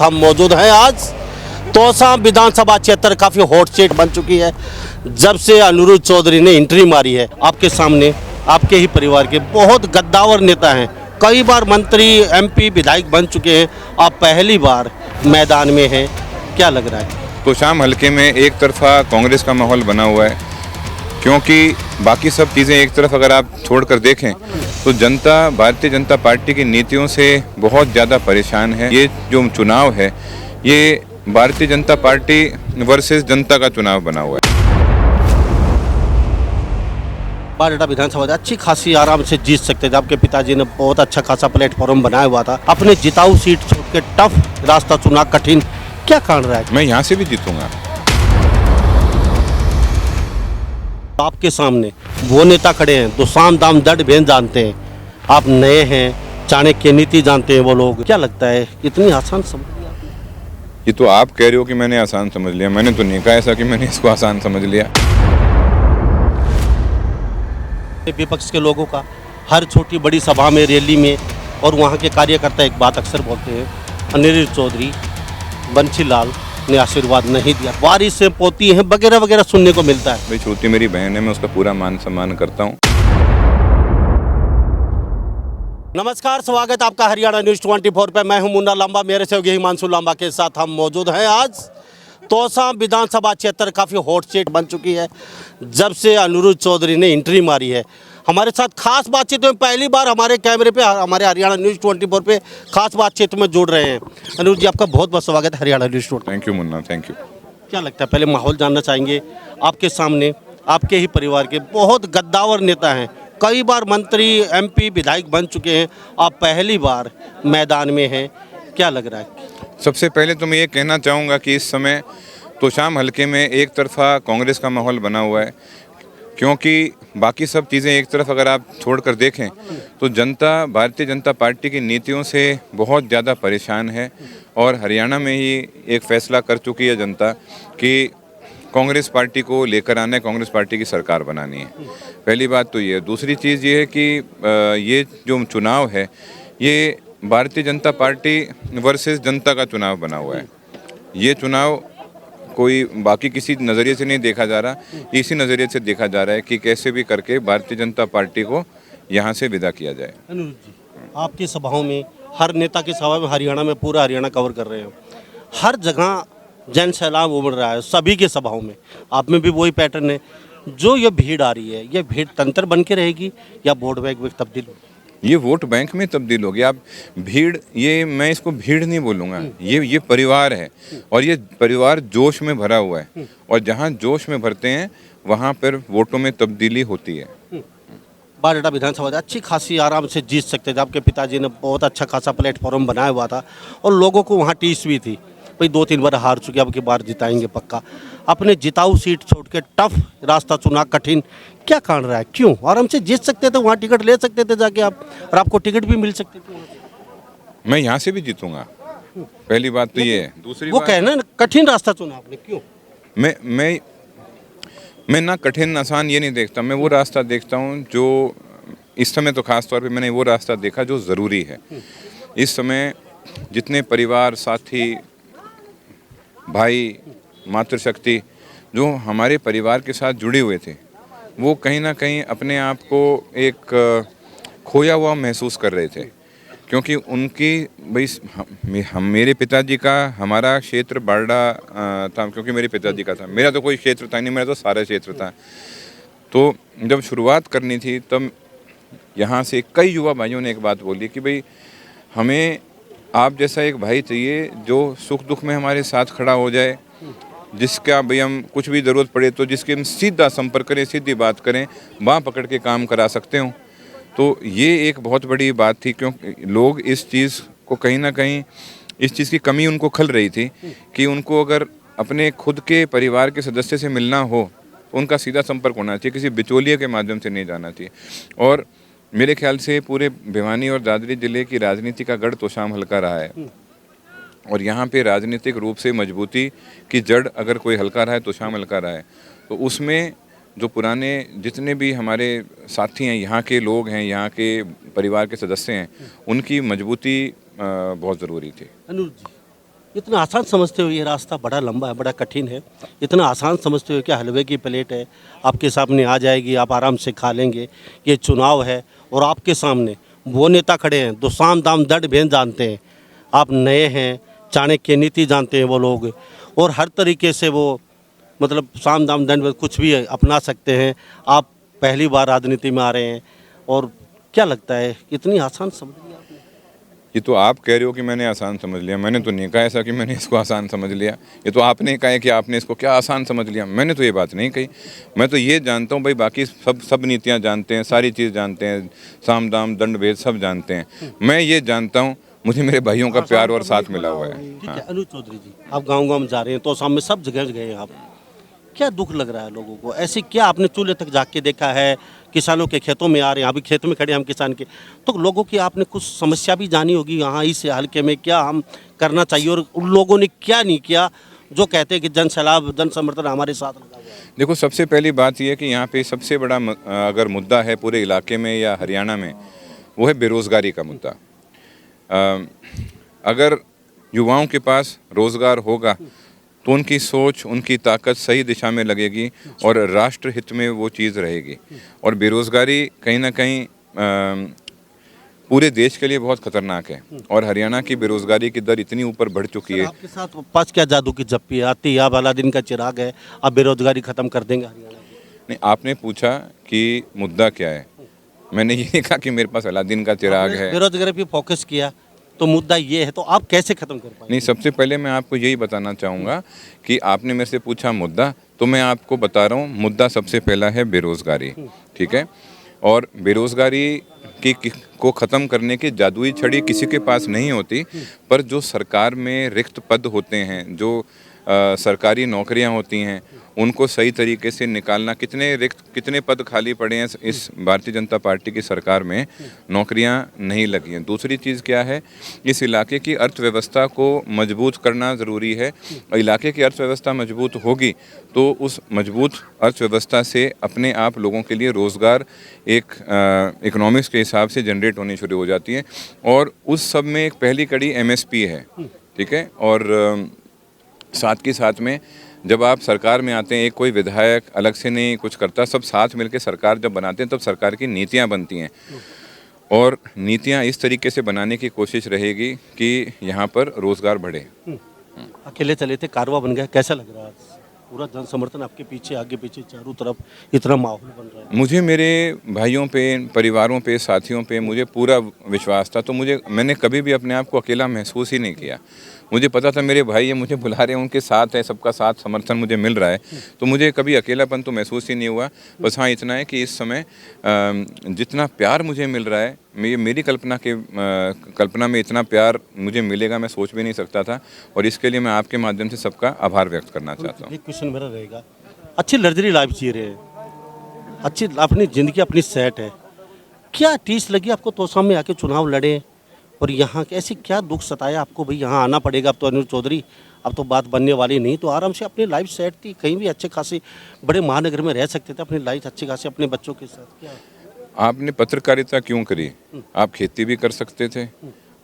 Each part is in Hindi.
साथ हम मौजूद हैं आज तोसा विधानसभा क्षेत्र काफ़ी हॉट सीट बन चुकी है। जब से अनिरुद्ध चौधरी ने एंट्री मारी है, आपके सामने आपके ही परिवार के बहुत गद्दावर नेता हैं, कई बार मंत्री एमपी विधायक बन चुके हैं। आप पहली बार मैदान में हैं, क्या लग रहा है? तोशाम हलके में एक तरफा कांग्रेस का माहौल बना हुआ है, क्योंकि बाकी सब चीज़ें एक तरफ अगर आप छोड़कर देखें तो जनता भारतीय जनता पार्टी की नीतियों से बहुत ज़्यादा परेशान है। ये जो चुनाव है ये भारतीय जनता पार्टी वर्सेस जनता का चुनाव बना हुआ है। बारडा विधानसभा अच्छी खासी आराम से जीत सकते थे। आपके पिताजी ने बहुत अच्छा खासा प्लेटफॉर्म बनाया हुआ था। अपने जिताऊ सीट छोड़ के टफ रास्ता चुना, कठिन, क्या कारण रहा है? मैं यहाँ से भी जीतूंगा। आपके सामने वो नेता खड़े हैं जो साम दाम दंड भेद जानते हैं। आप नए हैं, चाणक्य नीति जानते हैं वो लोग। क्या लगता है इतनी आसान समझ लिया? ये तो आप कह रहे हो कि मैंने आसान समझ लिया, मैंने तो नहीं कहा ऐसा कि मैंने इसको आसान समझ लिया। विपक्ष के लोगों का हर छोटी बड़ी सभा में, रैली में और वहाँ के कार्यकर्ता एक बात अक्सर बोलते हैं, अनिरुद्ध चौधरी, बंशीलाल ने आशीर्वाद नहीं दिया, वारिस से पोती हैं वगैरह वगैरह सुनने को मिलता है। भाई श्रुति मेरी बहन है, मैं उसका पूरा मान सम्मान करता हूँ। नमस्कार, स्वागत आपका हरियाणा न्यूज़ 24 पे। मैं हूं मुन्ना लांबा, मेरे सहयोगी हिमांशु लांबा के साथ हम मौजूद हैं आज तोसा विधानसभा क्षेत्र काफ़ी हॉट सीट बन चुकी है। जब से अनिरुद्ध चौधरी ने एंट्री मारी है, हमारे साथ खास बातचीत में पहली बार हमारे कैमरे पे, हमारे हरियाणा न्यूज़ 24 पे खास बातचीत में जुड़ रहे हैं। अनिरुद्ध जी, आपका बहुत बहुत स्वागत है Haryana news 24। Thank you Munna, thank you. क्या लगता है, पहले माहौल जानना चाहेंगे। आपके सामने आपके ही परिवार के बहुत गद्दावर नेता हैं, कई बार मंत्री एमपी विधायक बन चुके हैं। आप पहली बार मैदान में हैं, क्या लग रहा है? सबसे पहले तो मैं ये कहना चाहूँगा कि इस समय तोशाम हलके में एक तरफा कांग्रेस का माहौल बना हुआ है, क्योंकि बाकी सब चीज़ें एक तरफ अगर आप छोड़कर देखें तो जनता भारतीय जनता पार्टी की नीतियों से बहुत ज़्यादा परेशान है। और हरियाणा में ही एक फ़ैसला कर चुकी है जनता कि कांग्रेस पार्टी को लेकर आना है, कांग्रेस पार्टी की सरकार बनानी है। पहली बात तो ये है। दूसरी चीज़ ये है कि ये जो चुनाव है ये भारतीय जनता पार्टी वर्सेस जनता का चुनाव बना हुआ है। ये चुनाव कोई बाकी किसी नज़रिए से नहीं देखा जा रहा, इसी नज़रिए से देखा जा रहा है कि कैसे भी करके भारतीय जनता पार्टी को यहाँ से विदा किया जाए। अनिरुद्ध जी, आपकी सभाओं में, हर नेता की सभा में, हरियाणा में, पूरा हरियाणा कवर कर रहे हैं, हर जगह जन सैलाब उमड़ रहा है, सभी की सभाओं में। आप में भी वही पैटर्न है। जो ये भीड़ आ रही है, ये भीड़ तंत्र बन के रहेगी या वोट बैंक में तब्दील होगी? ये वोट बैंक में तब्दील हो गया। आप भीड़, ये मैं इसको भीड़ नहीं बोलूँगा, ये परिवार है और ये परिवार जोश में भरा हुआ है। और जहाँ जोश में भरते हैं वहाँ पर वोटों में तब्दीली होती है। बारडा विधानसभा अच्छी खासी आराम से जीत सकते थे। आपके पिताजी ने बहुत अच्छा खासा प्लेटफॉर्म बनाया हुआ था और लोगों को वहाँ टीस भी थी, भाई 2-3 बार हार चुके, अब की बार जिताएंगे पक्का। अपने जिताऊ सीट छोड़ के टफ रास्ता चुना, कठिन, क्या कारण रहा है? क्यों? आराम से जीत सकते थे, वहाँ टिकट ले सकते थे जाके आप, और आपको टिकट भी मिल सकते थे। मैं यहाँ से भी जीतूंगा, पहली बात तो ये है। दूसरी वो बात, कहना ना कठिन रास्ता चुना आपने, क्यों? मैं ना कठिन आसान ये नहीं देखता, मैं वो रास्ता देखता हूँ जो इस समय तो खास तौर पे मैंने वो रास्ता देखा जो ज़रूरी है। इस समय जितने परिवार, साथी, भाई, मातृशक्ति जो हमारे परिवार के साथ जुड़े हुए थे, वो कहीं ना कहीं अपने आप को एक खोया हुआ महसूस कर रहे थे। क्योंकि उनकी भाई हम मेरे पिताजी का, हमारा क्षेत्र बारडा था, क्योंकि मेरे पिताजी का था, मेरा तो कोई क्षेत्र था नहीं, मेरा तो सारा क्षेत्र था। तो जब शुरुआत करनी थी तब यहाँ से कई युवा भाइयों ने एक बात बोली कि भाई हमें आप जैसा एक भाई चाहिए जो सुख दुख में हमारे साथ खड़ा हो जाए, जिसका भाई हम कुछ भी ज़रूरत पड़े तो जिसके हम सीधा संपर्क करें, सीधी बात करें, बाँह पकड़ के काम करा सकते हो। तो ये एक बहुत बड़ी बात थी, क्योंकि लोग इस चीज़ को कहीं ना कहीं, इस चीज़ की कमी उनको खल रही थी कि उनको अगर अपने खुद के परिवार के सदस्य से मिलना हो तो उनका सीधा संपर्क होना चाहिए, किसी बिचौलिए के माध्यम से नहीं जाना चाहिए। और मेरे ख्याल से पूरे भिवानी और दादरी ज़िले की राजनीति का गढ़ तोशाम हल्का रहा है। और यहाँ पे राजनीतिक रूप से मजबूती की जड़ अगर कोई हल्का रहा है, तोशाम हल्का रहा है। तो उसमें जो पुराने जितने भी हमारे साथी हैं, यहाँ के लोग हैं, यहाँ के परिवार के सदस्य हैं, उनकी मजबूती बहुत ज़रूरी थी। अनिरुद्ध जी, इतना आसान समझते हो ये रास्ता? बड़ा लंबा है, बड़ा कठिन है। इतना आसान समझते हो कि हलवे की प्लेट है, आपके सामने आ जाएगी, आप आराम से खा लेंगे। ये चुनाव है और आपके सामने वो नेता खड़े हैं, दो साम दाम दंड भेद जानते हैं। आप नए हैं, चाणक्य नीति जानते हैं वो लोग, और हर तरीके से वो मतलब साम दाम दंड भेद कुछ भी अपना सकते हैं। आप पहली बार राजनीति में आ रहे हैं, और क्या लगता है इतनी आसान समझ लिया आपने? ये तो आप कह रहे हो कि मैंने आसान समझ लिया, मैंने तो नहीं कहा ऐसा कि मैंने इसको आसान समझ लिया। ये तो आपने कहा है कि आपने इसको क्या आसान समझ लिया, मैंने तो ये बात नहीं कही। मैं तो ये जानता हूँ भाई, बाकी सब नीतियाँ जानते हैं, सारी चीज़ जानते हैं, साम दाम दंड भेद सब जानते हैं। मैं ये जानता हूँ मुझे मेरे भाइयों का प्यार और साथ मिला हुआ है। ठीक है, अनुज चौधरी जी, आप गांव-गांव में जा रहे हैं, तो सामने सब जगह गए हैं आप, क्या दुख लग रहा है लोगों को? ऐसे क्या आपने चूल्हे तक जाके देखा है? किसानों के खेतों में आ रहे हैं, अभी खेत में खड़े हैं हम किसान के, तो लोगों की आपने कुछ समस्या भी जानी होगी यहाँ इस हल्के में, क्या हम करना चाहिए और उन लोगों ने क्या नहीं किया जो कहते हैं कि जन सैलाब जन समर्थन हमारे साथ लगा हुआ है? देखो, सबसे पहली बात यह है कि यहाँ पे सबसे बड़ा अगर मुद्दा है पूरे इलाके में या हरियाणा में, वो है बेरोज़गारी का मुद्दा। अगर युवाओं के पास रोज़गार होगा तो उनकी सोच, उनकी ताकत सही दिशा में लगेगी और राष्ट्र हित में वो चीज़ रहेगी। और बेरोज़गारी कहीं ना कहीं पूरे देश के लिए बहुत खतरनाक है, और हरियाणा की बेरोज़गारी की दर इतनी ऊपर बढ़ चुकी है। आपके साथ पास क्या जादू की जप्पी आती है? आप अलादीन का चिराग है, आप बेरोजगारी खत्म कर देंगे हरियाणा की? नहीं, आपने पूछा कि मुद्दा क्या है, मैंने ये कहा कि मेरे पास अलादीन का चिराग है। बेरोजगारी पे फोकस किया तो मुद्दा ये है, तो आप कैसे खत्म कर पाएंगे? नहीं, सबसे पहले मैं आपको यही बताना चाहूँगा कि आपने मेरे से पूछा मुद्दा, तो मैं आपको बता रहा हूँ मुद्दा सबसे पहला है बेरोज़गारी, ठीक है। और बेरोज़गारी को ख़त्म करने की जादुई छड़ी किसी के पास नहीं होती, पर जो सरकार में रिक्त पद होते हैं, जो सरकारी नौकरियां होती हैं, उनको सही तरीके से निकालना। कितने पद खाली पड़े हैं इस भारतीय जनता पार्टी की सरकार में, नौकरियां नहीं लगी हैं। दूसरी चीज़ क्या है, इस इलाके की अर्थव्यवस्था को मजबूत करना ज़रूरी है। इलाके की अर्थव्यवस्था मजबूत होगी तो उस मजबूत अर्थव्यवस्था से अपने आप लोगों के लिए रोज़गार एक इकोनॉमिक्स के हिसाब से जनरेट होनी शुरू हो जाती है। और उस सब में एक पहली कड़ी एमएसपी है, ठीक है। और साथ के साथ में जब आप सरकार में आते हैं, एक कोई विधायक अलग से नहीं कुछ करता, सब साथ मिलकर सरकार जब बनाते हैं तब सरकार की नीतियां बनती हैं, और नीतियां इस तरीके से बनाने की कोशिश रहेगी कि यहाँ पर रोज़गार बढ़े। अकेले चले थे, कारवा बन गया, कैसा लग रहा है? पूरा जन समर्थन आपके पीछे, आगे पीछे चारों तरफ इतना माहौल बन रहा है। मुझे मेरे भाइयों पे, परिवारों पे, साथियों पे मुझे पूरा विश्वास था, तो मैंने कभी भी अपने आप को अकेला महसूस ही नहीं किया। मुझे पता था मेरे भाई ये मुझे बुला रहे हैं, उनके साथ है, सबका साथ समर्थन मुझे मिल रहा है, तो मुझे कभी अकेलापन तो महसूस ही नहीं हुआ। बस हाँ, इतना है कि इस समय जितना प्यार मुझे मिल रहा है, मेरी कल्पना में इतना प्यार मुझे मिलेगा मैं सोच भी नहीं सकता था, और इसके लिए मैं आपके माध्यम से सबका आभार व्यक्त करना चाहता हूँ। एक क्वेश्चन मेरा रहेगा, अच्छी लग्जरी लाइफ जी रहे हैं, अच्छी अपनी ज़िंदगी अपनी सेट है, क्या टीस लगी आपको तोसा में आके चुनाव लड़े, और यहाँ के ऐसी क्या दुख सताया आपको भाई यहाँ आना पड़ेगा? अब तो अनुज चौधरी, अब तो बात बनने वाली नहीं, तो आराम से अपनी लाइफ सेट थी, कहीं भी अच्छे खासे बड़े महानगर में रह सकते थे, अपनी लाइफ अच्छी खासी अपने बच्चों के साथ। क्या आपने पत्रकारिता क्यों करी? आप खेती भी कर सकते थे,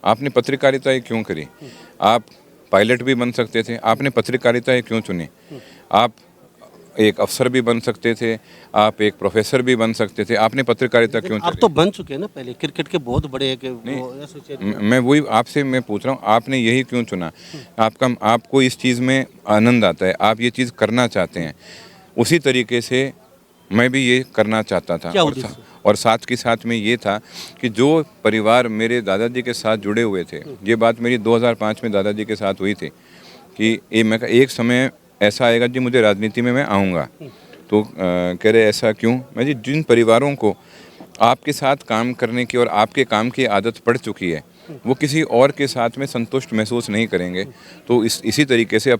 आपने पत्रकारिता ही क्यों करी? आप पायलट भी बन सकते थे, आपने पत्रकारिता ही क्यों चुनी? आप एक अफसर भी बन सकते थे, आप एक प्रोफेसर भी बन सकते थे, आपने पत्रकारिता क्यों आप चुनी? तो बन चुके हैं ना पहले, क्रिकेट के बहुत बड़े मैं वही आपसे मैं पूछ रहा हूँ, आपने यही क्यों चुना? आपको इस चीज़ में आनंद आता है, आप ये चीज़ करना चाहते हैं, उसी तरीके से मैं भी ये करना चाहता था। और साथ के साथ में ये था कि जो परिवार मेरे दादाजी के साथ जुड़े हुए थे, ये बात मेरी 2005 में दादाजी के साथ हुई थी कि एक समय ऐसा आएगा जी मुझे राजनीति में मैं आऊँगा, तो कह रहे ऐसा क्यों? मैं जी जिन परिवारों को आपके साथ काम करने की और आपके काम की आदत पड़ चुकी है, वो किसी और के साथ में संतुष्ट महसूस नहीं करेंगे, तो इसी तरीके से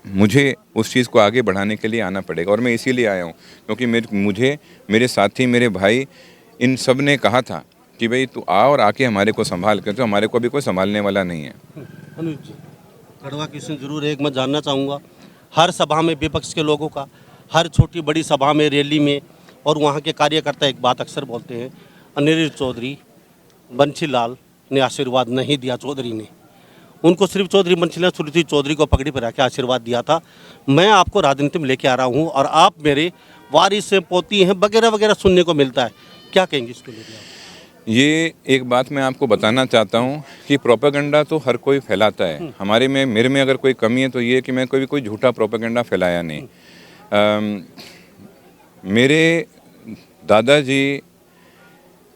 मुझे उस चीज़ को आगे बढ़ाने के लिए आना पड़ेगा। और मैं इसीलिए आया हूँ क्योंकि मेरे साथी, मेरे भाई, इन सब ने कहा था कि भाई तू आ और आके हमारे को संभाल कर, तो हमारे को अभी कोई संभालने वाला नहीं है। अनुज जी, कड़वा क्वेश्चन जरूर है, एक मैं जानना चाहूँगा, हर सभा में विपक्ष के लोगों का, हर छोटी बड़ी सभा में, रैली में, और वहाँ के कार्यकर्ता एक बात अक्सर बोलते हैं, अनिल चौधरी, बंशीलाल ने आशीर्वाद नहीं दिया चौधरी ने, उनको सिर्फ चौधरी बंसीलाल सुरती चौधरी को पगड़ी पर आके आशीर्वाद दिया था। मैं आपको राजनीति में लेके आ रहा हूँ और आप मेरे वारिस हैं, पोती हैं, वगैरह वगैरह सुनने को मिलता है। क्या कहेंगे इसको लेकर आप? ये एक बात मैं आपको बताना चाहता हूँ कि प्रोपेगेंडा तो हर कोई फैलाता है। मेरे में अगर कोई कमी है तो ये कि मैं कोई झूठा प्रोपेगेंडा फैलाया नहीं। मेरे दादाजी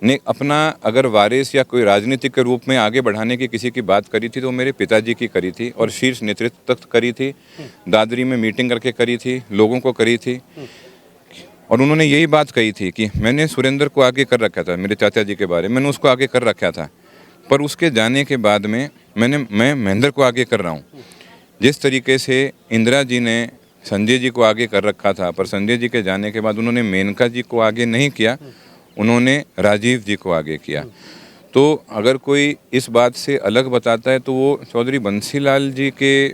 ने अपना अगर वारिस या कोई राजनीतिक के रूप में आगे बढ़ाने की किसी की बात करी थी तो मेरे पिताजी की करी थी, और शीर्ष नेतृत्व तक करी थी, दादरी में मीटिंग करके करी थी, लोगों को करी थी। और उन्होंने यही बात कही थी कि मैंने सुरेंद्र को आगे कर रखा था, मेरे चाचा जी के बारे में मैंने उसको आगे कर रखा था, पर उसके जाने के बाद में मैं महेंद्र को आगे कर रहा हूँ। जिस तरीके से इंदिरा जी ने संजय जी को आगे कर रखा था, पर संजय जी के जाने के बाद उन्होंने मेनका जी को आगे नहीं किया, उन्होंने राजीव जी को आगे किया। तो अगर कोई इस बात से अलग बताता है तो वो चौधरी बंसीलाल जी के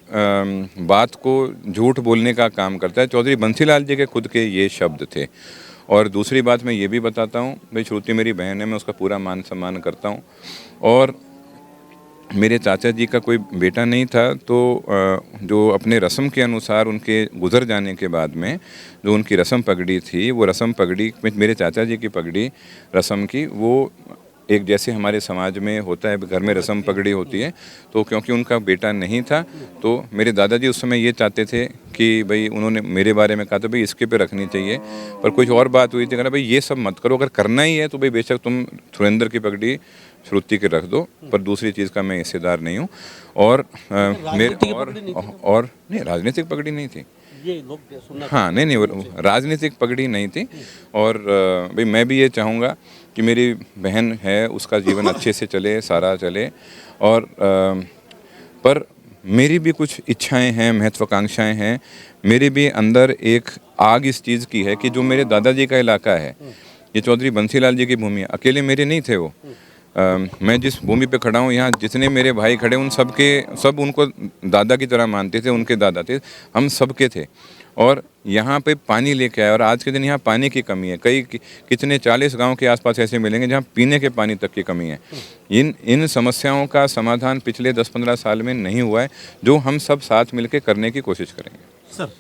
बात को झूठ बोलने का काम करता है। चौधरी बंसीलाल जी के खुद के ये शब्द थे। और दूसरी बात मैं ये भी बताता हूँ, भाई श्रुति मेरी बहन है, मैं उसका पूरा मान सम्मान करता हूँ। और मेरे चाचा जी का कोई बेटा नहीं था, तो जो अपने रस्म के अनुसार उनके गुजर जाने के बाद में जो उनकी रस्म पगड़ी थी, वो रस्म पगड़ी मेरे चाचा जी की पगड़ी रस्म की, वो एक जैसे हमारे समाज में होता है, घर में रस्म पगड़ी होती है, तो क्योंकि उनका बेटा नहीं था तो मेरे दादाजी उस समय ये चाहते थे कि भाई, उन्होंने मेरे बारे में कहा था भाई इसके पे रखनी चाहिए, पर कुछ और बात हुई थी, कहना भाई ये सब मत करो, अगर करना ही है तो भाई बेशक तुम सुरेंद्र की पगड़ी श्रुति के रख दो, पर दूसरी चीज़ का मैं हिस्सेदार नहीं हूँ। और नहीं, राजनीतिक पगड़ी नहीं थी ये लोग सुनना। हाँ, नहीं, वो राजनीतिक पगड़ी नहीं थी। और भाई मैं भी ये चाहूँगा कि मेरी बहन है उसका जीवन अच्छे से चले, सारा चले, और पर मेरी भी कुछ इच्छाएं हैं, महत्वाकांक्षाएं हैं। मेरे भी अंदर एक आग इस चीज़ की है कि जो मेरे दादाजी का इलाका है, ये चौधरी बंसीलाल जी की भूमि है, अकेले मेरे नहीं थे वो। मैं जिस भूमि पे खड़ा हूँ, यहाँ जितने मेरे भाई खड़े, उन सब उनको दादा की तरह मानते थे, उनके दादा थे, हम सबके थे। और यहाँ पे पानी लेके आए, और आज के दिन यहाँ पानी की कमी है। कितने 40 गांव के आसपास ऐसे मिलेंगे जहाँ पीने के पानी तक की कमी है। इन समस्याओं का समाधान पिछले 10-15 साल में नहीं हुआ है, जो हम सब साथ मिलकर करने की कोशिश करेंगे। सर,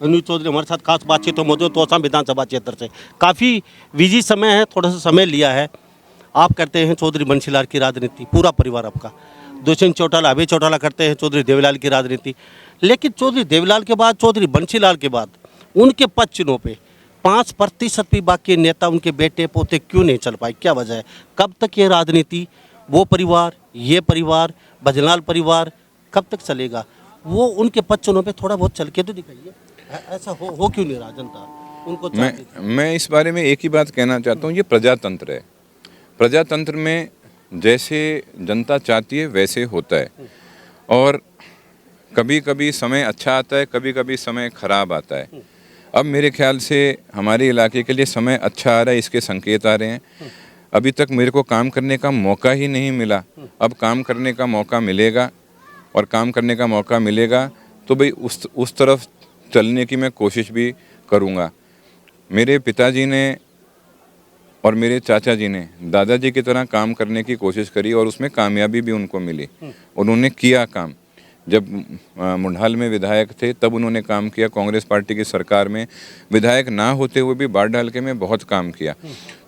अनुज चौधरी हमारे साथ खास बातचीत हो मौजूद तोसा विधानसभा क्षेत्र से। काफ़ी बिजी समय है, थोड़ा सा समय लिया है। आप करते हैं चौधरी बंसीलाल की राजनीति, पूरा परिवार आपका। दुष्यंत चौटाला, अभय चौटाला करते हैं चौधरी देवीलाल की राजनीति। लेकिन चौधरी देवीलाल के बाद, चौधरी बंसीलाल के बाद उनके पद चुनाव पे 5% भी बाकी नेता, उनके बेटे पोते क्यों नहीं चल पाए? क्या वजह है? कब तक ये राजनीति, वो परिवार, ये परिवार, भजनलाल परिवार कब तक चलेगा? वो उनके पद चुनाव पे थोड़ा बहुत चल के तो दिखाइए। ऐसा हो क्यों नहीं रहा? जनता उनको मैं इस बारे में एक ही बात कहना चाहता हूँ, ये प्रजातंत्र है। प्रजातंत्र में जैसे जनता चाहती है वैसे होता है, और कभी कभी समय अच्छा आता है, कभी कभी समय खराब आता है। अब मेरे ख्याल से हमारे इलाके के लिए समय अच्छा आ रहा है, इसके संकेत आ रहे हैं। अभी तक मेरे को काम करने का मौका ही नहीं मिला, अब काम करने का मौका मिलेगा, और काम करने का मौका मिलेगा तो भाई उस तरफ चलने की मैं कोशिश भी करूँगा। मेरे पिताजी ने और मेरे चाचा जी ने दादाजी की तरह काम करने की कोशिश करी, और उसमें कामयाबी भी उनको मिली। उन्होंने किया काम। जब मुंडाल में विधायक थे तब उन्होंने काम किया, कांग्रेस पार्टी की सरकार में विधायक ना होते हुए भी बारडालके में बहुत काम किया।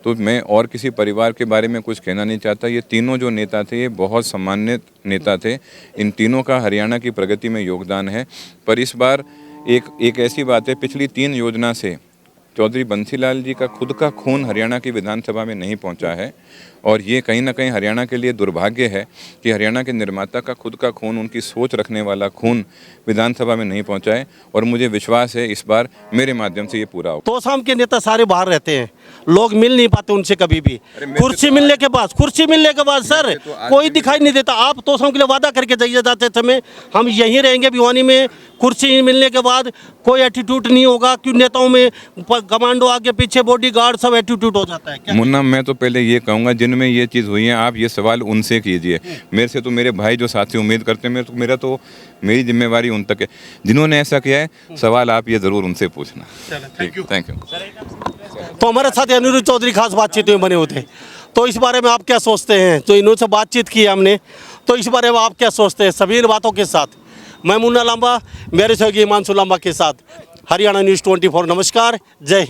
तो मैं और किसी परिवार के बारे में कुछ कहना नहीं चाहता। ये तीनों जो नेता थे, ये बहुत सम्मानित नेता थे। इन तीनों का हरियाणा की प्रगति में योगदान है। पर इस बार एक ऐसी बात है, पिछली 3 योजना से चौधरी बंसीलाल जी का खुद का खून हरियाणा की विधानसभा में नहीं पहुंचा है, और ये कहीं ना कहीं हरियाणा के लिए दुर्भाग्य है कि हरियाणा के निर्माता का खुद का खून, उनकी सोच रखने वाला खून विधानसभा में नहीं पहुंचा है। और मुझे विश्वास है इस बार मेरे माध्यम से ये पूरा होगा। तोसाम के नेता सारे बाहर रहते हैं, लोग मिल नहीं पाते उनसे कभी भी। कुर्सी मिलने के बाद सर कोई दिखाई नहीं देता। आप तोसाम के लिए वादा करके जाइए जाते समय, हम यहीं रहेंगे भिवानी में, कुर्सी मिलने के बाद कोई एटीट्यूड नहीं होगा। क्यों नेताओं में कमांडो आगे पीछे, बॉडीगार्ड, सब एटीट्यूड हो जाता है क्या? मुन्ना, मैं तो पहले ये कहूँगा, जिनमें ये चीज़ हुई है आप ये सवाल उनसे कीजिए। मेरे से तो मेरे भाई जो साथी उम्मीद करते हैं, मेरी जिम्मेवारी उन तक है। जिन्होंने ऐसा किया है, सवाल आप ये ज़रूर उनसे पूछना। Thank you. तो हमारे साथ अनुज चौधरी खास बातचीत में बने होते हैं, तो इस बारे में आप क्या सोचते हैं? तो इन्होंने बातचीत की हमने, तो इस बारे में आप क्या सोचते हैं? सभी इन बातों के साथ मैं मुन्ना लांबा, मेरे सहयोगी हिमांशु लांबा के साथ हरियाणा न्यूज़ 24। नमस्कार, जय हिंद।